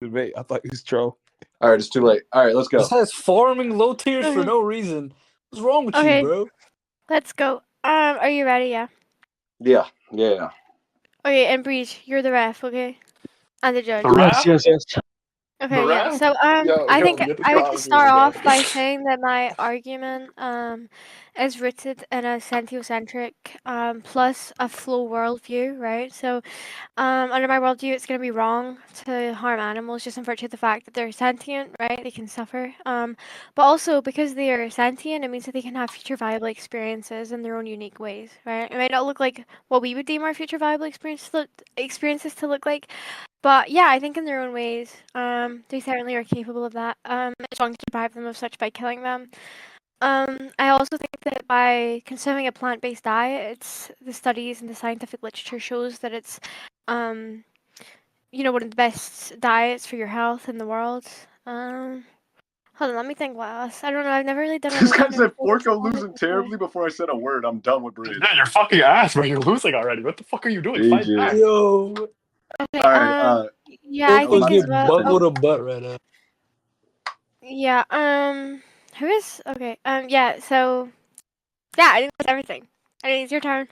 Wait, I thought he was trolling. All right, it's too late. All right, let's go. This has forming low tiers for no reason. What's wrong with you, bro? Let's go. Are you ready? Yeah. Yeah. Okay, and Breach, you're the ref, okay? And the judge. The ref? Yes. Okay, The yeah. ref? So I think get the I would crowd just start going, off guys. by saying that my argument is rooted in a sentiocentric plus a flow worldview, right? So under my worldview, it's going to be wrong to harm animals just in virtue of the fact that they're sentient, right? They can suffer. But also because they are sentient, it means that they can have future viable experiences in their own unique ways, right? It might not look like what we would deem our future viable experiences to look like, but yeah, I think in their own ways, they certainly are capable of that. It's wrong to deprive them of such by killing them. I also think that by consuming a plant-based diet, it's the studies and the scientific literature shows that it's, one of the best diets for your health in the world. Hold on, let me think what else. I don't know, I've never really done This guy anything said on Forko losing terribly before I said a word. I'm done with Bridge. Yeah, you're fucking ass, bro. You're losing already. What the fuck are you doing? Fight DJ. back. Yo, Okay, All right. yeah, I think get as well. bungled a butt right now. Yeah, who is okay? Yeah, so yeah, I think that's everything. I think it's your turn.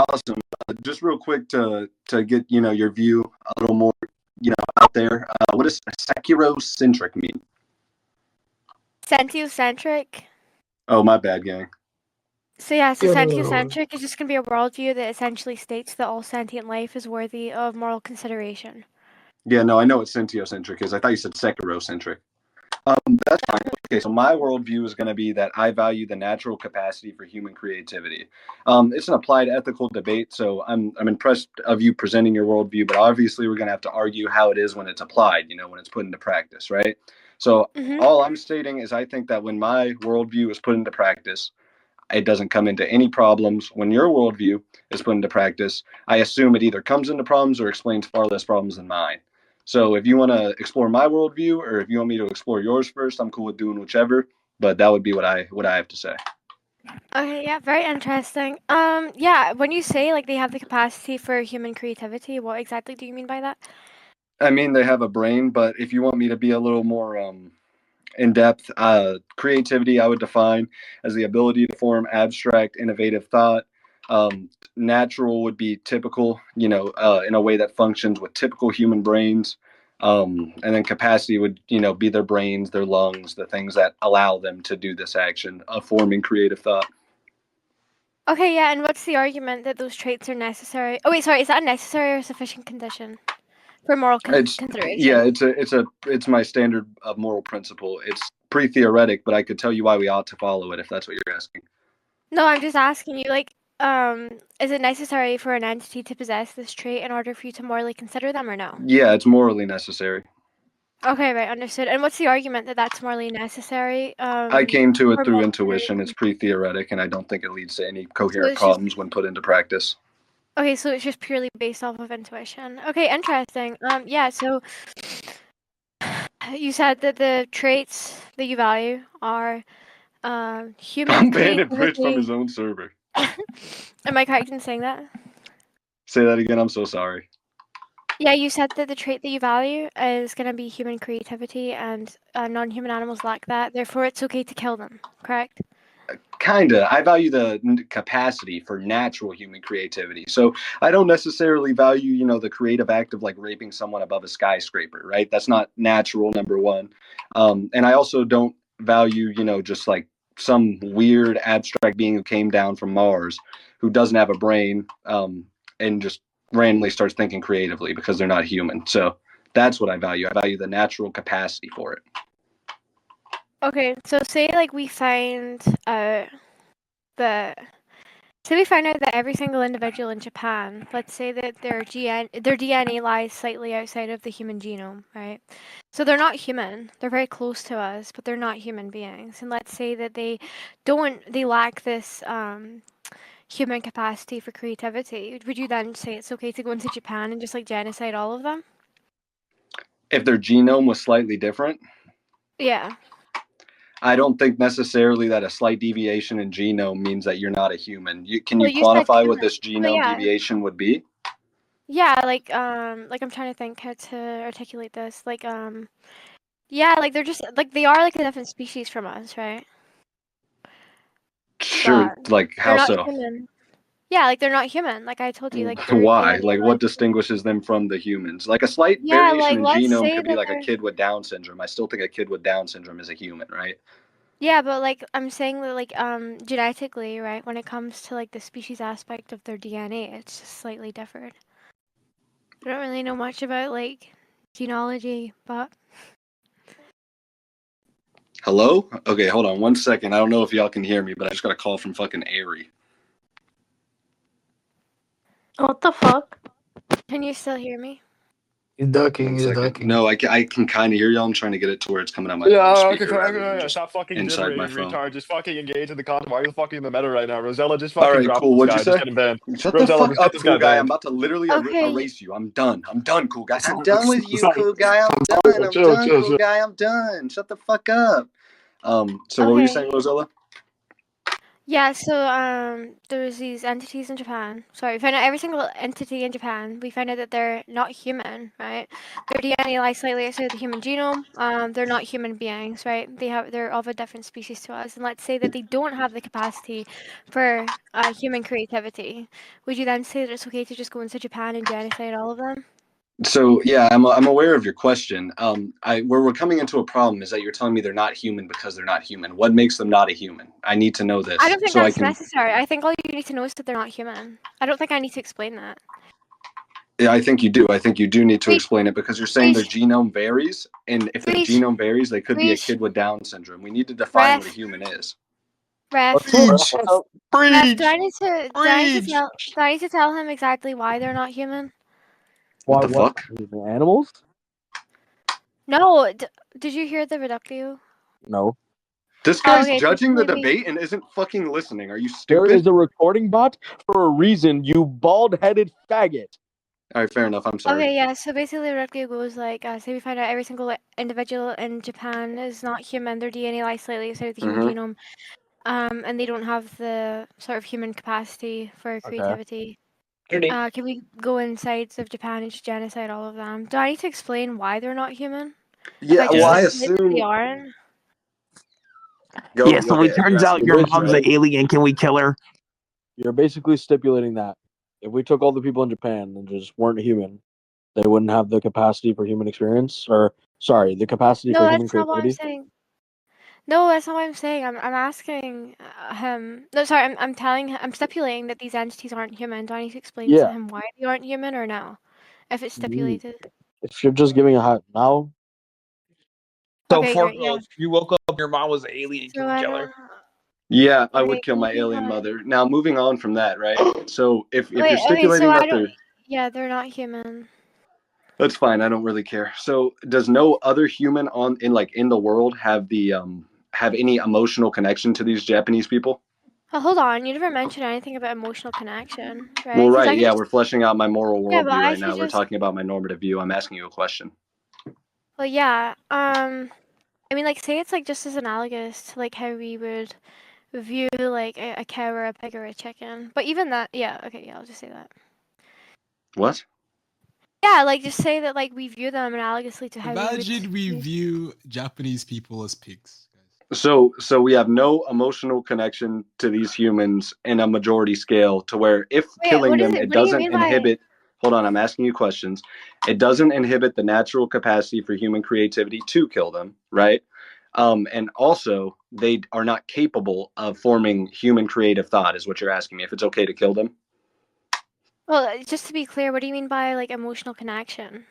Awesome. Just real quick to get your view a little more out there. What does securocentric mean? Sentiocentric. Oh, my bad, gang. So yeah, so Yo. sentiocentric is just gonna be a worldview that essentially states that all sentient life is worthy of moral consideration. Yeah, no, I know what sentiocentric is. I thought you said securocentric. That's fine. Okay, so my worldview is going to be that I value the natural capacity for human creativity. It's an applied ethical debate, so I'm impressed of you presenting your worldview, but obviously we're going to have to argue how it is when it's applied, when it's put into practice, right? So all I'm stating is I think that when my worldview is put into practice, it doesn't come into any problems. When your worldview is put into practice, I assume it either comes into problems or explains far less problems than mine. So if you want to explore my worldview, or if you want me to explore yours first, I'm cool with doing whichever. But that would be what I have to say. Okay, yeah, very interesting. Yeah, when you say like they have the capacity for human creativity, what exactly do you mean by that? I mean, they have a brain, but if you want me to be a little more in depth, creativity I would define as the ability to form abstract, innovative thought. Natural would be typical, in a way that functions with typical human brains. And then capacity would, be their brains, their lungs, the things that allow them to do this action of forming creative thought. Okay, yeah, and what's the argument that those traits are necessary? Oh wait, sorry, is that a necessary or sufficient condition for moral consideration? Yeah, it's my standard of moral principle. It's pre-theoretic, but I could tell you why we ought to follow it if that's what you're asking. No, I'm just asking you, like, is it necessary for an entity to possess this trait in order for you to morally consider them or no? Yeah, it's morally necessary. Okay, right, understood. And what's the argument that that's morally necessary? I came to it for through moral intuition. It's pre-theoretic, and I don't think it leads to any coherent it's problems when put into practice. Okay, so it's just purely based off of intuition. Okay, interesting. Yeah, so you said that the traits that you value are human I'm banning Bridge from creativity. his own server. Am I correct in saying that? Say that again. I'm so sorry. Yeah, you said that the trait that you value is going to be human creativity, and non-human animals lack that. Therefore, it's okay to kill them. Correct? Kinda. I value the capacity for natural human creativity. So I don't necessarily value, the creative act of like raping someone above a skyscraper, right? That's not natural, number one. And I also don't value, just like some weird abstract being who came down from Mars who doesn't have a brain and just randomly starts thinking creatively because they're not human. So that's what I value. I value the natural capacity for it. Okay, so say like we find out that every single individual in Japan, let's say that their DNA lies slightly outside of the human genome, right? So they're not human. They're very close to us, but they're not human beings. And let's say that they lack this human capacity for creativity. Would you then say it's okay to go into Japan and just like genocide all of them? If their genome was slightly different? Yeah. I don't think necessarily that a slight deviation in genome means that you're not a human. Can Well, you you said quantify what human. this genome deviation would be? Yeah, like I'm trying to think how to articulate this. Yeah, like they're just like they are like a different species from us, right? Sure, But like they're how not so? human. Yeah, like they're not human. Like I told you, like they're Why? DNA Like what distinguishes them from the humans? Like a slight Yeah, variation like in let's genome say could be that like a they're kid with Down syndrome. I still think a kid with Down syndrome is a human, right? Yeah, but like I'm saying that like genetically, right, when it comes to like the species aspect of their DNA, it's just slightly different. I don't really know much about like genealogy, but Hello? Okay, hold on 1 second. I don't know if y'all can hear me, but I just got a call from fucking Airy. What the fuck? can you still hear me? He's ducking. 1 He's second. ducking. No, I can kind of hear y'all. I'm trying to get it to where it's coming out my phone Yeah, speaker okay, rather than just stop fucking inside my gibbering, phone. retard. Just fucking engage in the content. Why are you fucking in the meta right now? Rosella, just All fucking right, drop cool. this What'd you guy. Just say? get him banned. Shut the Rosella, fuck just get up, this cool guy guy. I'm banned. about to literally Okay. erase you. I'm done. I'm done, cool guy. I'm done with you, Sorry. cool guy. I'm done. I'm Chill, done, chill, cool chill. guy. I'm done. Shut the fuck up. So what were you saying, Okay. Rosella? Yeah, so there's these entities in Japan. Sorry, we found out every single entity in Japan. We found out that they're not human, right? Their DNA lies slightly outside the human genome. They're not human beings, right? They're of a different species to us. And let's say that they don't have the capacity for human creativity. Would you then say that it's okay to just go into Japan and genocide all of them? So yeah, I'm aware of your question. Where we're coming into a problem is that you're telling me they're not human because they're not human. What makes them not a human? I need to know I this don't think so I that's can. necessary. I think all you need to know is that they're not human. I don't think I need to explain that. Yeah, I think you do. I think you do need to Reach, explain it because you're saying their reach, genome varies, and if their reach, genome varies, they could be a reach, kid with Down syndrome. We need to define what a ref, human is. ref. What's up? Preach! What's up? Ref, do Preach! I need to do I need to Preach! tell do I need to tell him exactly why they're not human? What Why? the What? fuck? Animals? No, did you hear the reductio? No. This Oh, guy's okay, then judging the maybe. debate and isn't fucking listening. Are you There is stupid? a recording bot for a reason, you bald-headed faggot. All right, fair enough. I'm sorry. Okay, yeah. So basically, the reductio goes like, say we find out every single individual in Japan is not human. Their DNA lies slightly outside of the human Mm-hmm. genome, and they don't have the sort of human capacity for Okay. creativity. Can we go inside of Japan and just genocide all of them? Do I need to explain why they're not human? If Yeah, I well, just I stipulate that they assume. aren't? Go. Yeah, so Okay, it you're turns out asking your questions, mom's right? an alien. Can we kill her? You're basically stipulating that if we took all the people in Japan and just weren't human, they wouldn't have the capacity for human experience, or sorry, the capacity No, for human that's not what I'm creativity. saying. No, that's not what I'm saying. I'm asking him. No, sorry. I'm telling him. I'm stipulating that these entities aren't human. Do I need to explain to Yeah. him why they aren't human or no? If it's Mm. stipulated. If you're just giving a hat now, So, Okay, for great. Yeah. girls, you woke up, your mom was an alien. So Can we kill her? Yeah, I okay. would kill my alien mother. Now, moving on from that, right? So, if you're Wait. Okay. So stipulating I that don't. they're Yeah, they're not human. that's fine. I don't really care. So, does no other human in the world have any emotional connection to these Japanese people? Oh, hold on. You never mentioned anything about emotional connection, Well, right? Because right. I could Yeah, just. we're fleshing out my moral Yeah, but worldview I right could now. We're just. talking about my normative view. I'm asking you a question. Well, yeah. I mean, like, say it's like just as analogous to like how we would view like a cow or a pig or a chicken. But even that, yeah. Okay, yeah. I'll just say that. What? Yeah, like just say that like we view them analogously to how we would. Imagine we view Japanese people as pigs, guys. So we have no emotional connection to these humans in a majority scale to where if Wait, killing what is them, it? it What do you doesn't mean by? inhibit. Hold on, I'm asking you questions. It doesn't inhibit the natural capacity for human creativity to kill them, right? And also, they are not capable of forming human creative thought, is what you're asking me. If it's okay to kill them, Well, just to be clear, what do you mean by like emotional connection?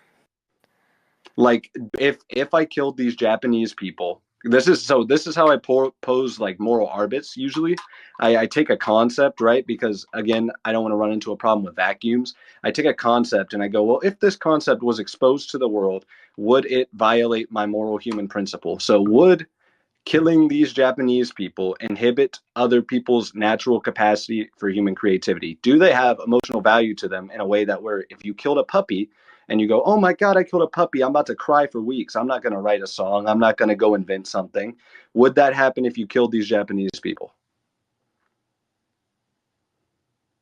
like if I killed these Japanese people, this is how I pose like moral arbits. Usually, I take a concept, right? Because again, I don't want to run into a problem with vacuums. I take a concept and I go, well, if this concept was exposed to the world, would it violate my moral human principle? So would killing these Japanese people inhibit other people's natural capacity for human creativity? Do they have emotional value to them in a way that where if you killed a puppy and you go, oh my God, I killed a puppy, I'm about to cry for weeks. I'm not going to write a song. I'm not going to go invent something. Would that happen if you killed these Japanese people?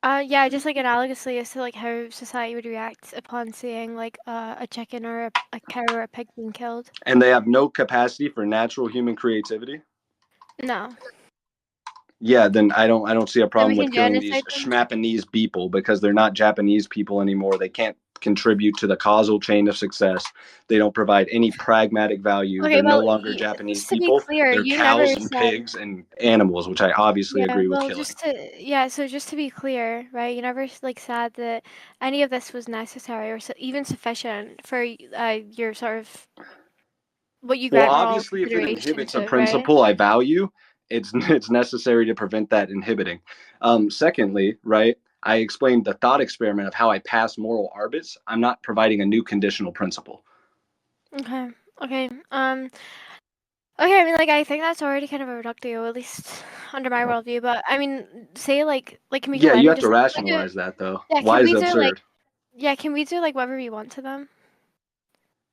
Yeah, just like analogously as to like how society would react upon seeing like a chicken or a cow or a pig being killed. And they have no capacity for natural human creativity. No. Yeah, then I don't see a problem we with can killing these genocide them? Schmapanese people because they're not Japanese people anymore. They can't contribute to the causal chain of success. They don't provide any pragmatic value. Okay, They're no well, longer Japanese just to be people. clear, They're you never cows and said. pigs and animals, which I obviously Yeah, agree with well, killing. so just to be clear, right? You never like said that any of this was necessary or even sufficient for your sort of what you Well, grant moral obviously, if it consideration inhibits a to, right? principle I value, it's necessary to prevent that inhibiting. Secondly, right, I explained the thought experiment of how I pass moral arbits. I'm not providing a new conditional principle. Okay. Okay. Okay, I mean, like, I think that's already kind of a reductio, at least under my worldview. But I mean, say like, can we go Yeah, in you and have to just like, rationalize that though. yeah, Why can is we it do like, absurd? yeah, can we do like whatever we want to them?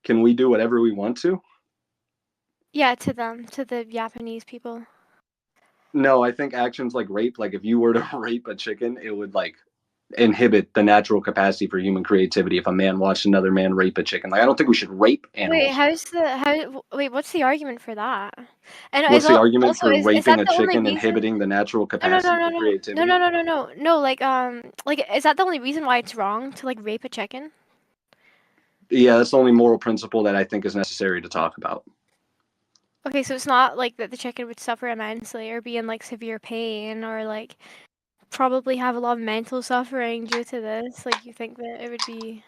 Can we do whatever we want to? Yeah, to them, to the Japanese people. No, I think actions like rape, like if you were to rape a chicken, it would like inhibit the natural capacity for human creativity if a man watched another man rape a chicken. Like I don't think we should rape Wait, animals. wait, what's the argument for that? And What's the argument also for is that raping a the only chicken reason? inhibiting the natural No, no, no, capacity no, for no, no, creativity? no, no, no, no, no. Like, is that the only reason why it's wrong to like rape a chicken? Yeah, that's the only moral principle that I think is necessary to talk about. Okay, so it's not like that the chicken would suffer immensely or be in like severe pain or like probably have a lot of mental suffering due to this. Like, you think that it would be.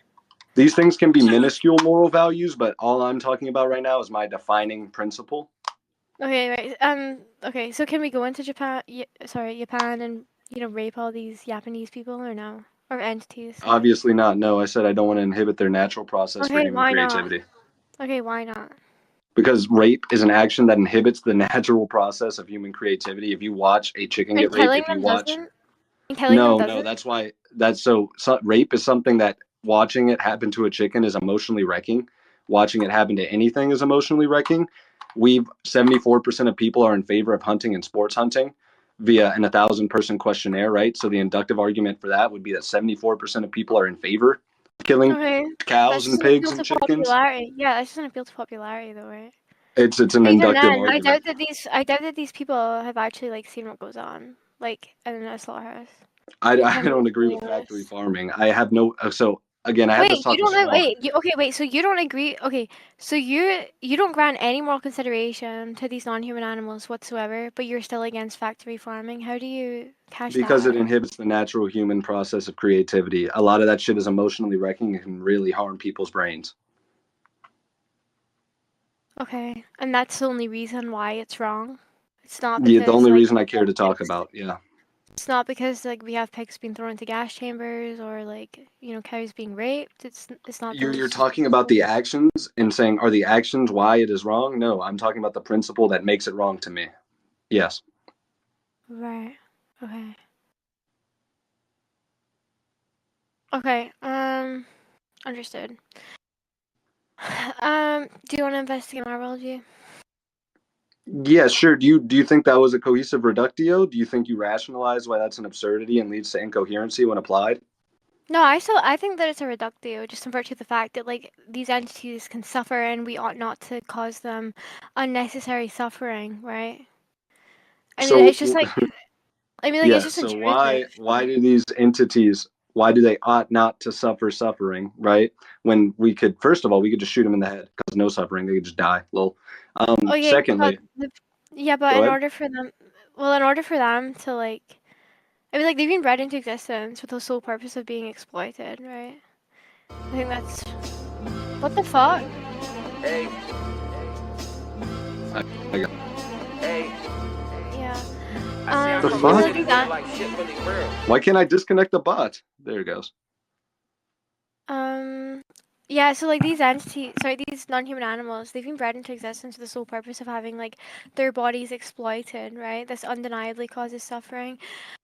These things can be minuscule moral values, but all I'm talking about right now is my defining principle. Okay, right. Okay, so can we go into Japan? Japan, and rape all these Japanese people or no? Or entities? Sorry. Obviously not. No, I said I don't want to inhibit their natural process for Okay, human why not? creativity. Okay, why not? Because rape is an action that inhibits the natural process of human creativity. If you watch a chicken And get raped, killing if you them watch doesn't? And killing them no, doesn't? that's why rape is something that watching it happen to a chicken is emotionally wrecking. Watching it happen to anything is emotionally wrecking. 74% of people are in favor of hunting and sports hunting via an 1,000-person questionnaire, right? So the inductive argument for that would be that 74% of people are in favor of killing Okay, that cows and doesn't pigs appeal and to chickens. popularity. Yeah, that doesn't appeal to popularity though, right? It's an But even inductive then, argument. I doubt that these people have actually like seen what goes on, like in a slaughterhouse. I If I'm don't being agree with completely factory honest. farming. I have no so again I have this Wait, you talk with don't know. Swan. Okay, wait. So you don't agree? Okay, so you don't grant any moral consideration to these non-human animals whatsoever, but you're still against factory farming. How do you cash Because that it out? inhibits the natural human process of creativity. A lot of that shit is emotionally wrecking and can really harm people's brains. Okay, and that's the only reason why it's wrong. It's not Yeah, the because only like reason I care to talk about, yeah. it's not because like we have pigs being thrown into gas chambers or like cows being raped. It's not You're those. talking about the actions and saying are the actions why it is wrong? No, I'm talking about the principle that makes it wrong to me. Yes. Right. Okay. Okay. Understood. Do you want to investigate my worldview? Yeah, sure. Do you think that was a cohesive reductio? Do you think you rationalize why that's an absurdity and leads to incoherency when applied? No, I think that it's a reductio, just in virtue of the fact that like these entities can suffer and we ought not to cause them unnecessary suffering, right? I mean, So it's just like yeah, it's just so intrusive. why do these entities why do they ought not to suffer suffering, right? When we could first of all we could just shoot them in the head because no suffering, they could just die. Lol. Okay, but Secondly, but go in ahead. order for them, well, in order for them to like, I mean, like they've been bred into existence with the sole purpose of being exploited, right? I think that's what the fuck. Hey, I got hey, Yeah. I see I'm the from fuck? the city where like shit really real. Why can't I disconnect the bot? There it goes. Yeah, so like these entities, sorry, these non-human animals, they've been bred into existence with the sole purpose of having like their bodies exploited, right? This undeniably causes suffering.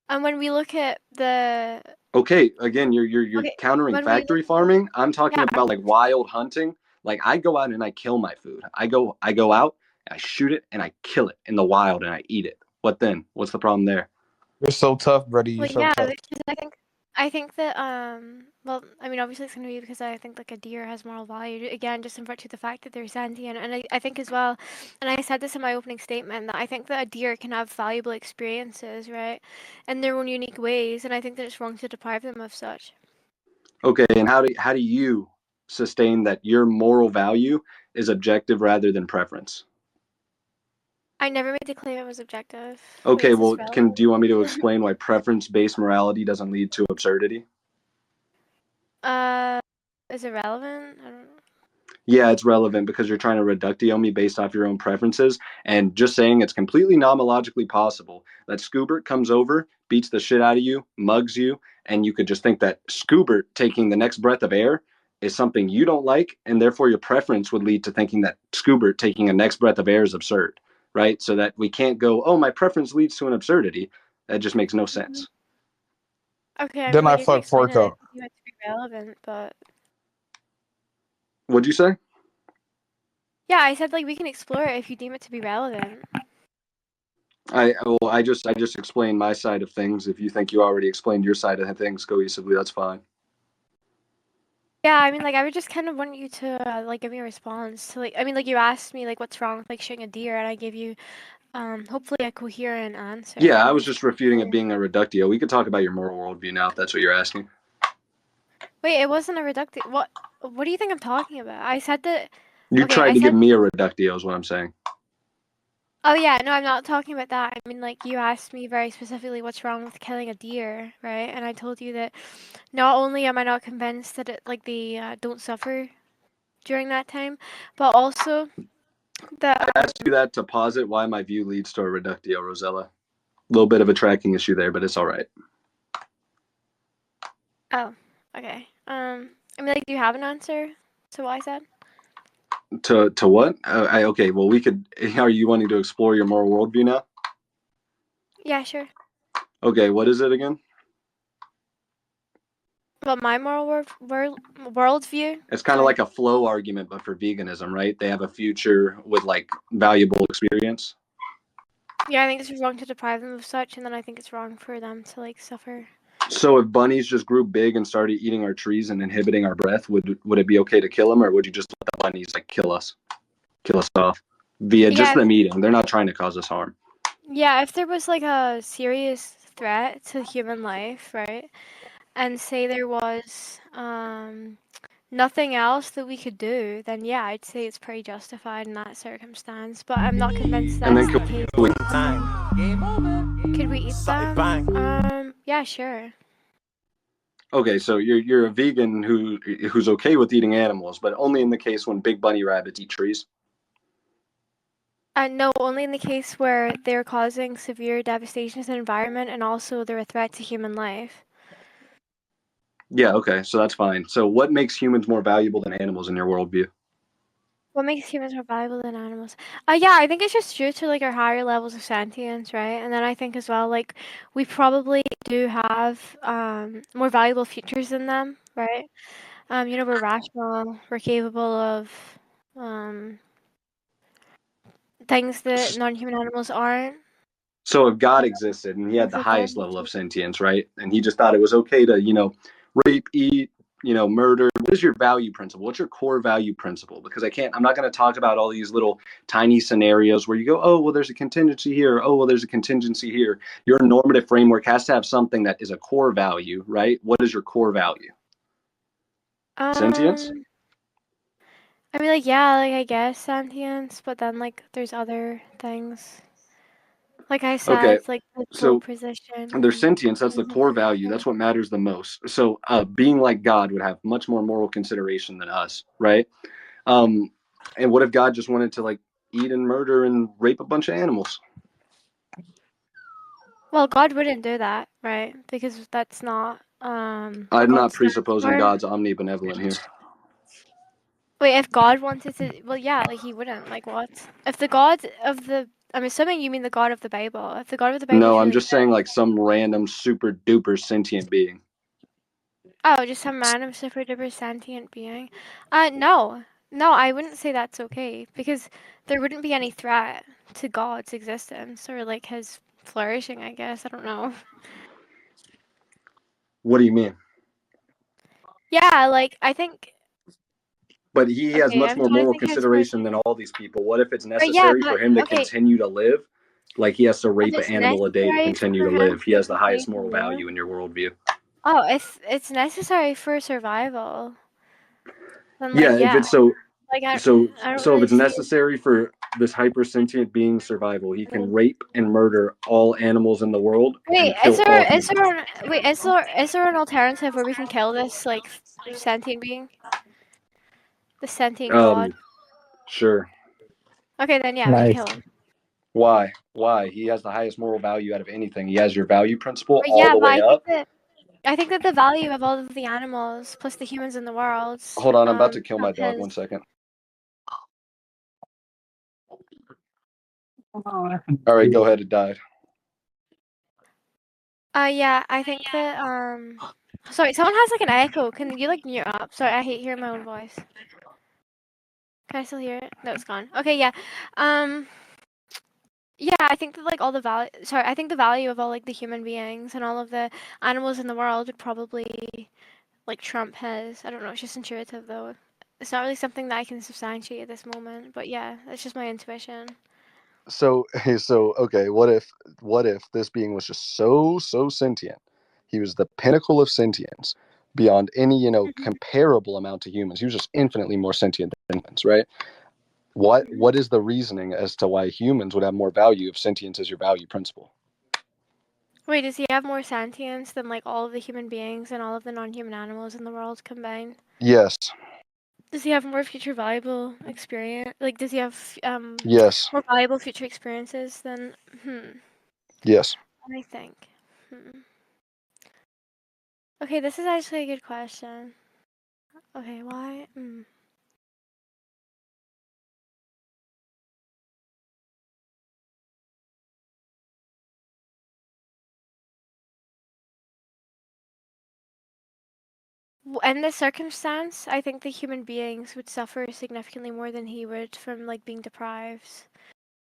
And when we look at the Okay, again, you're okay, countering when we look, factory farming. I'm talking yeah, about like wild hunting. Like I go out and I kill my food. I go out, I shoot it, and I kill it in the wild and I eat it. What then? What's the problem there? You're so tough, buddy. You're well, so yeah, tough. which is I think I think that well, I mean, obviously it's gonna be because I think like a deer has moral value. Again, just in virtue of the fact that they're sentient, and I think as well, and I said this in my opening statement that I think that a deer can have valuable experiences, right, in their own unique ways, and I think that it's wrong to deprive them of such. Okay, and how do you sustain that your moral value is objective rather than preference? I never made the claim it was objective. Wait, Okay, is this well, relevant? do you want me to explain why preference-based morality doesn't lead to absurdity? Is it relevant? I don't. Yeah, it's relevant because you're trying to reductio me based off your own preferences, and just saying it's completely nomologically possible that Scoobert comes over, beats the shit out of you, mugs you, and you could just think that Scoobert taking the next breath of air is something you don't like, and therefore your preference would lead to thinking that Scoobert taking a next breath of air is absurd, right? So that we can't go, oh, my preference leads to an absurdity. That just makes no sense. Okay, I Then mean, I like, if you fuck explain it, I Porco. think it to be relevant, but What'd you say? yeah, I said like we can explore it if you deem it to be relevant. I just explained my side of things. If you think you already explained your side of things cohesively, that's fine. Yeah, I mean, like, I would just kind of want you to like give me a response to like, I mean, like, you asked me like what's wrong with like shooting a deer, and I gave you hopefully a coherent answer. Yeah, I And was just just refuting it being a reductio. We could talk about your moral worldview now if that's what you're asking. wait, it wasn't a reductive. What do you think I'm talking about? I said that. You Okay, tried I to give said. me a reductio, is what I'm saying. Oh yeah, no, I'm not talking about that. I mean, like, you asked me very specifically what's wrong with killing a deer, right? And I told you that not only am I not convinced that it like they don't suffer during that time, but also that. I asked you that to posit why my view leads to a reductio, Rosella. A little bit of a tracking issue there, but it's all right. Oh, okay. I mean, like, do you have an answer to what I said? To what? Okay, well, we could. Are you wanting to explore your moral worldview now? Yeah, sure. Okay, what is it again? But my moral worldview. It's kind of like a flow argument, but for veganism, right? They have a future with like valuable experience. Yeah, I think it's wrong to deprive them of such, and then I think it's wrong for them to like suffer. So if bunnies just grew big and started eating our trees and inhibiting our breath, would it be okay to kill them, or would you just let the bunnies like kill us off via just Yeah, them eating? They're not trying to cause us harm. yeah. If there was like a serious threat to human life, right, and say there was nothing else that we could do, then yeah, I'd say it's pretty justified in that circumstance. But I'm not convinced And then that's the case. we, Could we eat them? Yeah, sure. okay, so you're a vegan who's okay with eating animals, but only in the case when big bunny rabbits eat trees. No, only in the case where they're causing severe devastation to the environment and also they're a threat to human life. Yeah, okay, so that's fine. So what makes humans more valuable than animals in your worldview? What makes humans more valuable than animals? Yeah, I think it's just due to like our higher levels of sentience, right? And then I think as well, like we probably do have more valuable features than them, right? We're rational, we're capable of things that non-human animals aren't. So if God existed and he had Things the like that. highest level of sentience, right? And he just thought it was okay to, rape, eat, murder. What is your value principle? What's your core value principle? Because I'm not going to talk about all these little tiny scenarios where you go, oh, well, there's a contingency here. Oh, well, there's a contingency here. Your normative framework has to have something that is a core value, right? What is your core value? Sentience? I mean, like, yeah, like, I guess sentience, but then, like, there's other things. Like I Okay. said, like, the pole So position their and sentience, that's the things core like value. that. That's what matters the most. So being like God would have much more moral consideration than us, right? And what if God just wanted to like eat and murder and rape a bunch of animals? Well, God wouldn't do that, right? Because that's not what I'm God not stands presupposing for. God's omnibenevolent here. Wait, if God wanted to, well, yeah, like he wouldn't. Like what? If the God of the, I'm assuming you mean the God of the Bible. If the God of the Bible No, I'm truly just saying like some random super duper sentient being. Oh, just some random super duper sentient being. No. No, I wouldn't say that's okay because there wouldn't be any threat to God's existence or like his flourishing, I guess. I don't know. What do you mean? Yeah, like I think. But he has Okay, much I'm more trying to moral think how to consideration than all these people. What if it's But yeah, necessary but for him to okay, continue to live? Like he has to if rape an it's animal a day to necessary continue for to him live. He has to the continue highest to moral live. value in your worldview. Oh, if it's necessary for survival, then Yeah, like if yeah, it's so like I don't so if really it's see it. necessary for this hypersentient being survival, he can rape and murder all animals in the world Wait, and kill all humans. is there an alternative where we can kill this like sentient being, the sentient god? Sure. Okay, then yeah, we can kill him. Why? Why? He has the highest moral value out of anything. He has your value principle But all yeah, the but way up. I think that the value of all of the animals plus the humans in the world, Hold on, I'm about to kill my trump dog. his. 1 second. All right, go ahead. It died. Yeah, I think that sorry, someone has like an echo. Can you like mute up? Sorry, I hate hearing my own voice. Can I still hear it? No, it's gone. Okay, yeah. Yeah, I think that like all the value. Sorry, I think the value of all like the human beings and all of the animals in the world would probably like trump his. I don't know. It's just intuitive though. It's not really something that I can substantiate at this moment. But yeah, it's just my intuition. So okay, what if this being was just so sentient? He was the pinnacle of sentience beyond any, comparable amount to humans. He was just infinitely more sentient than humans, right? What is the reasoning as to why humans would have more value if sentience is your value principle? Wait, does he have more sentience than like all of the human beings and all of the non-human animals in the world combined? Yes. Does he have more future valuable experience? Like, does he have Yes. more valuable future experiences than? Yes. Let me think. Okay, this is actually a good question. Okay, why? In this circumstance, I think the human beings would suffer significantly more than he would from like being deprived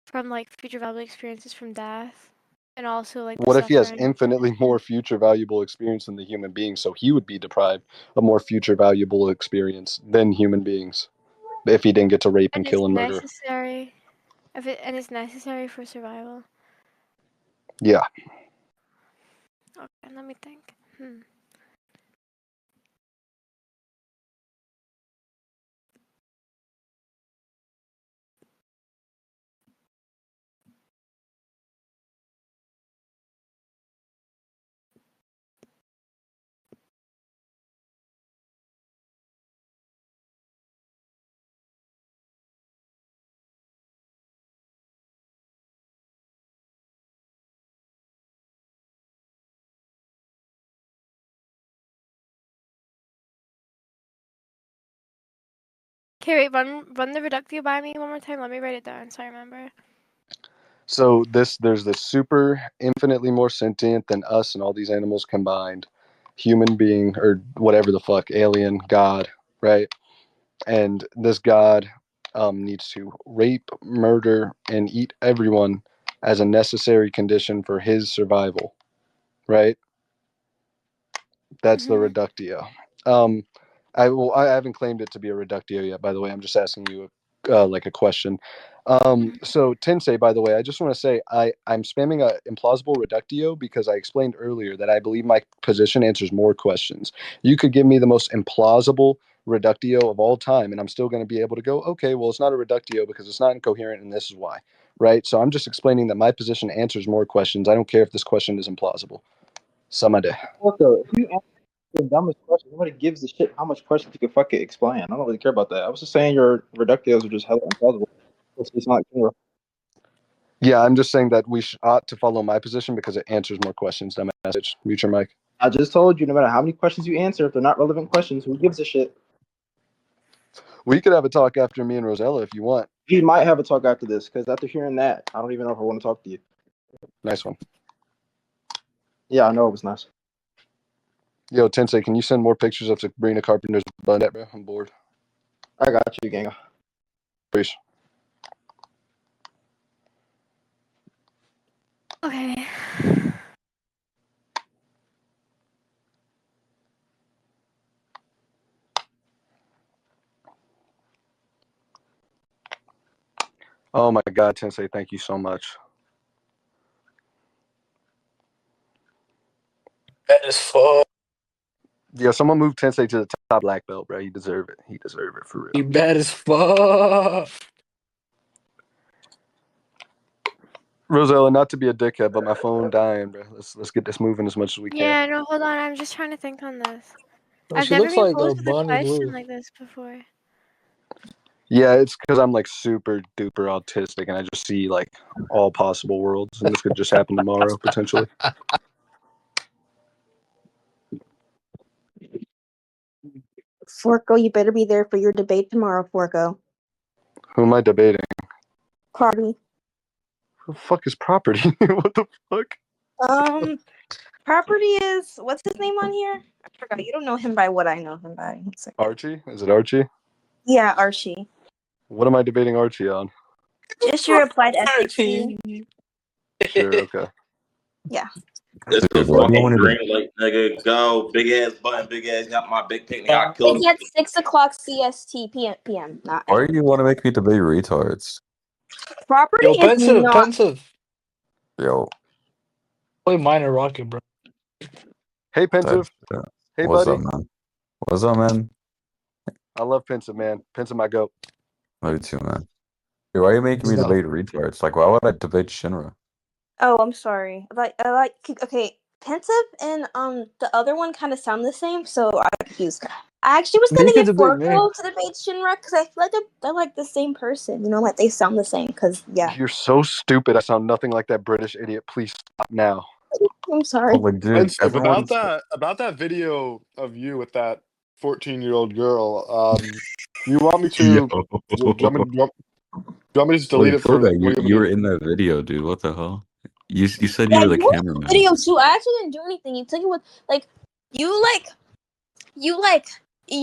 from like future valuable experiences from death, and also like the What if he has suffering. infinitely more future valuable experience than the human being, so he would be deprived of more future valuable experience than human beings if he didn't get to rape and And it's kill and murder? necessary. And it's necessary for survival. Yeah. Okay, let me think. Okay, wait, run the reductio by me one more time. Let me write it down so I remember. So there's this super infinitely more sentient than us and all these animals combined human being, or whatever the fuck, alien god, right? And this god needs to rape, murder, and eat everyone as a necessary condition for his survival, right? That's the reductio. I haven't claimed it to be a reductio yet, by the way. I'm just asking you like a question. So Tensei, by the way, I just want to say I'm spamming a implausible reductio because I explained earlier that I believe my position answers more questions. You could give me the most implausible reductio of all time, and I'm still going to be able to go, okay, well, it's not a reductio because it's not incoherent, and this is why, right? So I'm just explaining that my position answers more questions. I don't care if this question is implausible. Samade. Look, though, if you answer the dumbest question, nobody gives a shit how much questions you can fucking explain. I don't really care about that. I was just saying your reductios are just hella implausible. It's not clear. Yeah, I'm just saying that we ought to follow my position because it answers more questions. That message. Mute your mic. I just told you, no matter how many questions you answer, if they're not relevant questions, who gives a shit? We could have a talk after me and Rosella if you want. We might have a talk after this, because after hearing that, I don't even know if I want to talk to you. Nice one. Yeah, I know it was nice. Yo, Tensei, can you send more pictures of Sabrina Carpenter's butt, bro? I'm bored. I got you, gang. Peace. Okay. Oh my God, Tensei, thank you so much. That is fuck. Yeah, someone move Tensei to the top black belt, bro. He deserve it. He deserve it for real. You bad as fuck. Rosella, not to be a dickhead, but my phone dying, bro. Let's get this moving as much as we can. Yeah, no, hold on. I'm just trying to think on this. Bro, I've she never looks been like posed with a Bonnie question Blue. like this before. Yeah, it's because I'm like super duper autistic, and I just see like all possible worlds, and this could just happen tomorrow potentially. Forco, you better be there for your debate tomorrow, Forco. Who am I debating? Cardi. Who the fuck is property? What the fuck? Property is, what's his name on here? I forgot. You don't know him by what I know him by. Archie? Is it Archie? Yeah, Archie. What am I debating Archie on? Just your applied ethics. Sure, okay. Yeah. It's the Dude, why do you fucking want to green light, nigga. Go. Big ass button, big ass got my big picnic. I killed It's him. at 6 o'clock CST PM. Not Why do you want to make me debate retards? property Yo, is pensive, not. pensive. Yo, Play minor rocket, bro. Hey, Pensive. Hey, what's buddy. up, man? What's up, man? I love Pensive, man. Pensive, my goat. Love you too, man. Dude, why are you making me debate retards? Like, why would I debate Shinra? Oh, I'm sorry. Okay, pensive and the other one kind of sound the same, so I'm confused. I actually was gonna You could get debate me. Forco to debate Shinra because I feel like they're like the same person. You know, like they sound the same. Cause yeah, You're so stupid. I sound nothing like that British idiot. Please stop now. I'm sorry. Like, dude, Pensive, everyone's about that video of you with that 14-year-old girl. You want me to? Do you want me, do you want me to just delete Wait, it for? throwback. What do you want You me were to- in that video, dude. What the hell? You said Yeah, you were the you were in the cameraman. video too. I actually didn't do anything. You took it with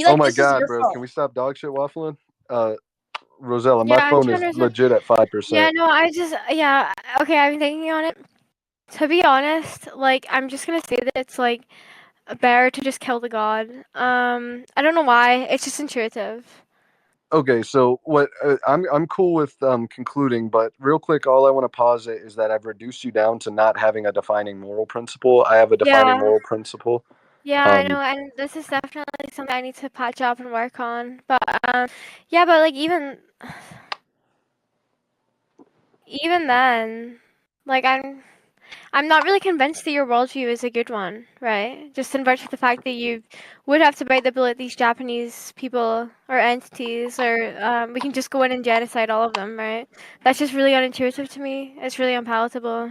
Oh my this is God, your bro. fault. Can we stop dog shit waffling? Rosella, Yeah, my I'm phone trying is to. legit at 5%. Yeah, no, okay, I've been thinking on it. To be honest, like, I'm just gonna say that it's, like, better to just kill the god. I don't know why, it's just intuitive. Okay, so what I'm cool with concluding, but real quick, all I want to posit is that I've reduced you down to not having a defining moral principle. I have a defining Yeah. moral principle. Yeah, I know, and this is definitely something I need to patch up and work on. But, yeah, but, like, even then, like, I'm not really convinced that your worldview is a good one, right? Just in virtue of the fact that you would have to bite the bullet these Japanese people or entities, or we can just go in and genocide all of them, right? That's just really unintuitive to me. It's really unpalatable.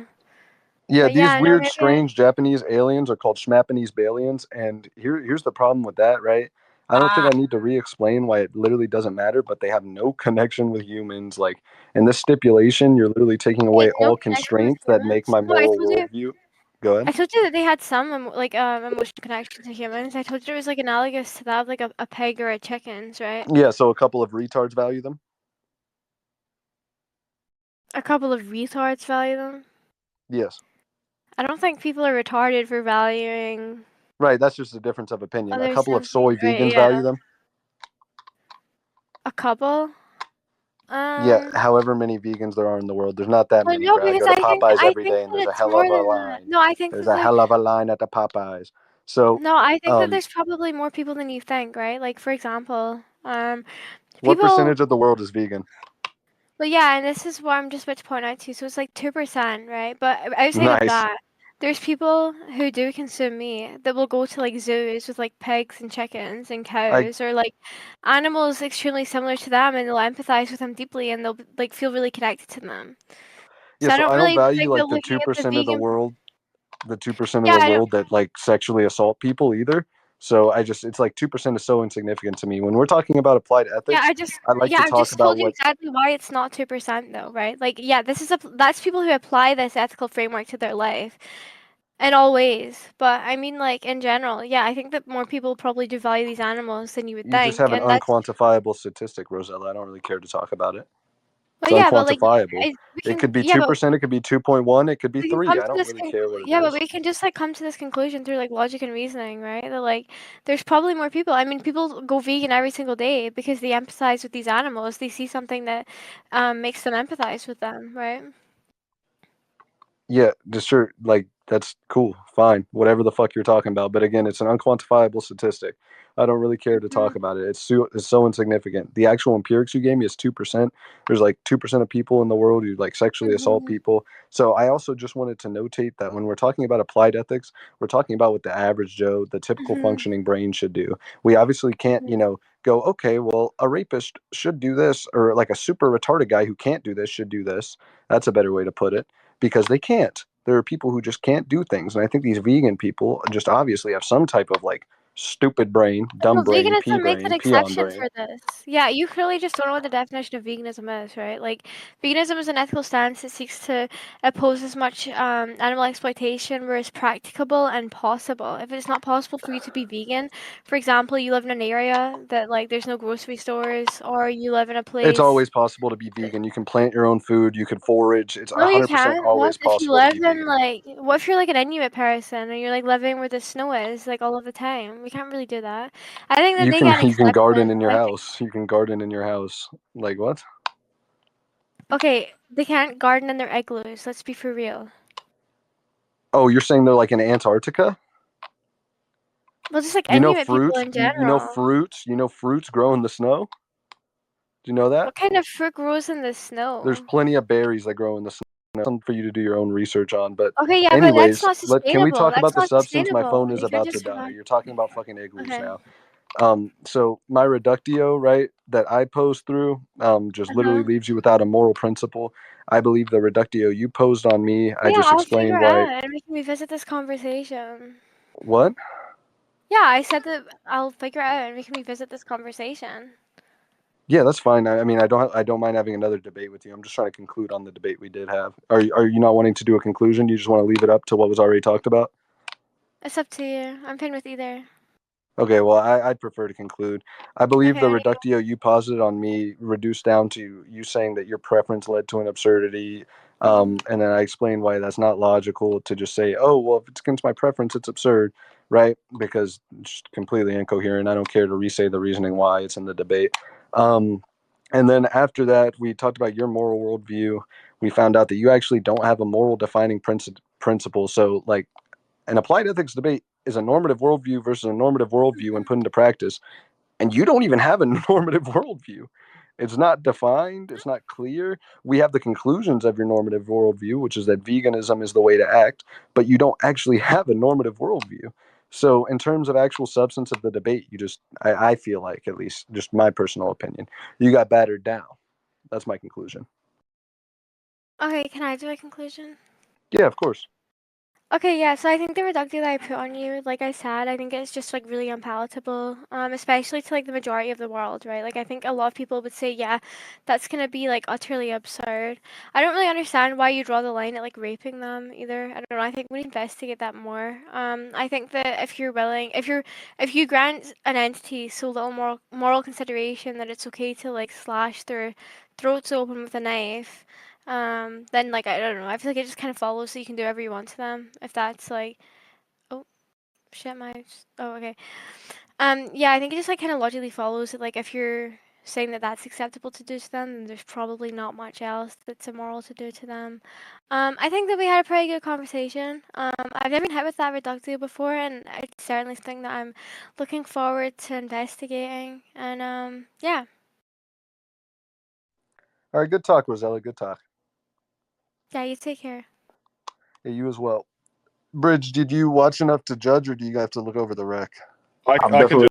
Yeah, But these yeah, no, weird, maybe strange Japanese aliens are called Schmapanese Balians, and here's the problem with that, right? I don't think I need to re-explain why it literally doesn't matter, but they have no connection with humans. Like, in this stipulation, you're literally taking away no all connection with constraints that humans. make my No, I moral told you. worldview. Go ahead. I told you that they had some emotional connection to humans. I told you it was like analogous to that of like a pig or a chicken's, right? Yeah, so a couple of retards value them. A couple of retards value them. Yes. I don't think people are retarded for valuing Right, that's just a difference of opinion. A other couple of sentient, soy right? vegans Yeah, value them. a couple. Yeah, however many vegans there are in the world, there's not that Well, many, no, bro. I because go to Popeyes I every think day, and that there's a it's hell more of a than that. line. No, I think There's that a hell of a line at the Popeyes. So, no, I think that there's probably more people than you think, right? Like for example, what people. percentage of the world is vegan? Well, yeah, and this is what I'm just about to point out to you. So it's like 2%, right? But outside of Nice. that, there's people who do consume meat that will go to like zoos with like pigs and chickens and cows or like animals extremely similar to them, and they'll empathize with them deeply and they'll like feel really connected to them. Yeah, So I so don't I don't really value think that like the looking at the 2% of the vegan. world, the 2% of Yeah, the I don't. world that like sexually assault people either. So it's like 2% is so insignificant to me. When we're talking about applied Yeah, ethics, I like to I've talk just about told you what. exactly why it's not 2% though, right? Like, yeah, that's people who apply this ethical framework to their life in all ways. But I mean, like in general, yeah, I think that more people probably do value these animals than you would You just think, have an and that's unquantifiable statistic, Rosella. I don't really care to talk about it. It's Well, yeah, but like, unquantifiable. we It could be yeah, but 2%, it could be 2.1, it could be we can 3. come I to don't this really care what it yeah, but is. we can just like come to this conclusion through like logic and reasoning, right? That like there's probably more people. I mean, people go vegan every single day because they empathize with these animals. They see something that makes them empathize with them, right? Yeah, just sure, like, that's cool, fine, whatever the fuck you're talking about. But again, it's an unquantifiable statistic. I don't really care to talk about it. It's so insignificant. The actual empirics you gave me is 2%. There's like 2% of people in the world who like sexually assault people. So I also just wanted to notate that when we're talking about applied ethics, we're talking about what the average Joe, the typical functioning brain should do. We obviously can't, go, okay, well, a rapist should do this, or like a super retarded guy who can't do this should do this. That's a better way to put it. Because they can't. There are people who just can't do things. And I think these vegan people just obviously have some type of like stupid brain, dumb Well, brain, pea veganism makes an brain, peon exception brain. for this. Yeah, you clearly just don't know what the definition of veganism is, right? Like, veganism is an ethical stance that seeks to oppose as much animal exploitation where it's practicable and possible. If it's not possible for you to be vegan, for example, you live in an area that like there's no grocery stores, or you live in a It's place. always possible to be vegan. You can plant your own food. You can forage. It's No, you 100% can't. What always if you possible to live be in vegan. like? What if you're like an Inuit person and you're like living where the snow is like all of the time? We can't really do that. I think that You they can get an you can garden exception. in your Like, house. You can garden in your house. Like what? okay, they can't garden in their igloos. Let's be for real. Oh, you're saying they're like in Antarctica? Well, just like You know Inuit people fruits? in You know general. fruits? You know fruits grow in the snow? Do you know that? What kind of fruit grows in the There's snow? plenty of berries that grow in the snow. Something for you to do your own research on. But Okay, yeah, but that's anyways, not can we sustainable. talk That's about the not substance? My sustainable. phone is You can't about to just die. survive. You're talking about fucking igloos Okay. now. So my reductio, right, that I posed through, just literally leaves you without a moral principle. I believe the reductio you posed on me, I Yeah, just I'll figure explained it why. out and we can revisit this conversation. What? Yeah, I said that I'll figure it out and we can revisit this conversation. Yeah, that's fine. I mean, I don't mind having another debate with you. I'm just trying to conclude on the debate we did have. Are you not wanting to do a conclusion? You just want to leave it up to what was already talked about? It's up to you. I'm fine with either. Okay, well, I'd prefer to conclude. I believe the Okay. reductio you posited on me reduced down to you saying that your preference led to an absurdity, and then I explained why that's not logical to just say, oh, well, if it's against my preference, it's absurd, right? Because it's just completely incoherent. I don't care to re-say the reasoning why it's in the debate. And then after that, we talked about your moral worldview. We found out that you actually don't have a moral defining principle. So, like, an applied ethics debate is a normative worldview versus a normative worldview when put into practice. And you don't even have a normative worldview. It's not defined. It's not clear. We have the conclusions of your normative worldview, which is that veganism is the way to act, but you don't actually have a normative worldview. So, in terms of actual substance of the debate, I feel like, at least, just my personal opinion, you got battered down. That's my conclusion. Okay, can I do a conclusion? Yeah, of course. Okay, yeah, so I think the reductio that I put on you, like I said, I think it's just like really unpalatable, especially to like the majority of the world, right? Like I think a lot of people would say, yeah, that's gonna be like utterly absurd. I don't really understand why you draw the line at like raping them either. I don't know. I think we investigate that more. I think that if you're willing, if you grant an entity so little moral consideration that it's okay to like slash their throats open with a knife, then like I don't know. I feel like it just kind of follows so you can do whatever you want to them. If that's like, oh shit, oh okay. Yeah, I think it just like kind of logically follows that like if you're saying that that's acceptable to do to them, then there's probably not much else that's immoral to do to them. I think that we had a pretty good conversation. I've never been hit with that reductio before, and it's certainly something that I'm looking forward to investigating. And yeah. All right, good talk, Rosella. Good talk. Yeah, you take care. Yeah, you as well. Bridge, did you watch enough to judge, or do you have to look over the rec? I could